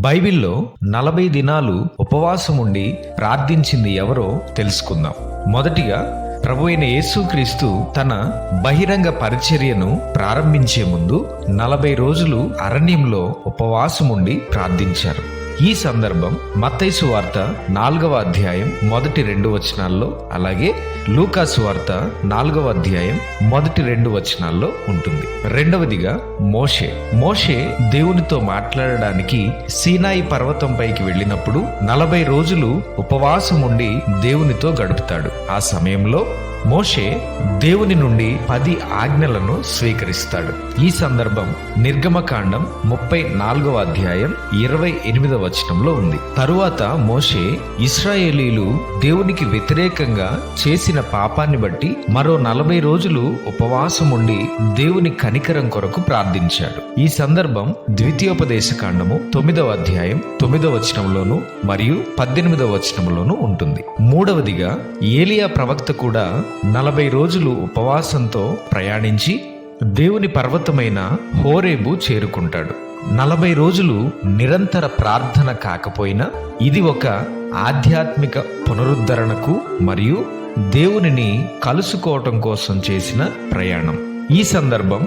బైబిల్లో 40 దినాలు ఉపవాసం ఉండి ప్రార్థించింది ఎవరో తెలుసుకుందాం. మొదటిగా ప్రభు అయిన యేసుక్రీస్తు తన బహిరంగ పరిచర్యను ప్రారంభించే ముందు 40 రోజులు అరణ్యంలో ఉపవాసం ఉండి ప్రార్థించారు. ఈ సందర్భం మత్తయి సువార్త 4వ అధ్యాయం మొదటి 2 వచనాల్లో, అలాగే లూకా సువార్త 4వ అధ్యాయం మొదటి 2 వచనాల్లో ఉంటుంది. రెండవదిగా మోషే దేవునితో మాట్లాడడానికి సీనాయి పర్వతం పైకి వెళ్ళినప్పుడు 40 రోజులు ఉపవాసం ఉండి దేవునితో గడుపుతాడు. ఆ సమయంలో మోషే దేవుని నుండి 10 ఆజ్ఞలను స్వీకరిస్తాడు. ఈ సందర్భం నిర్గమకాండం 34వ అధ్యాయం 28వ వచనంలో ఉంది. తరువాత మోషే ఇశ్రాయేలీలు దేవునికి వ్యతిరేకంగా చేసిన పాపాన్ని బట్టి మరో 40 రోజులు ఉపవాసం ఉండి దేవుని కనికరం కొరకు ప్రార్థించాడు. ఈ సందర్భం ద్వితీయోపదేశకాండము 9వ అధ్యాయం 9వ వచనంలోను మరియు 18వ వచనంలోను ఉంటుంది. మూడవదిగా ఏలియా ప్రవక్త కూడా 40 రోజులు ఉపవాసంతో ప్రయాణించి దేవుని పర్వతమైన హోరేబు చేరుకుంటాడు. 40 రోజులు నిరంతర ప్రార్థన కాకపోయినా ఇది ఒక ఆధ్యాత్మిక పునరుద్ధరణకు మరియు దేవునిని కలుసుకోవటం కోసం చేసిన ప్రయాణం. ఈ సందర్భం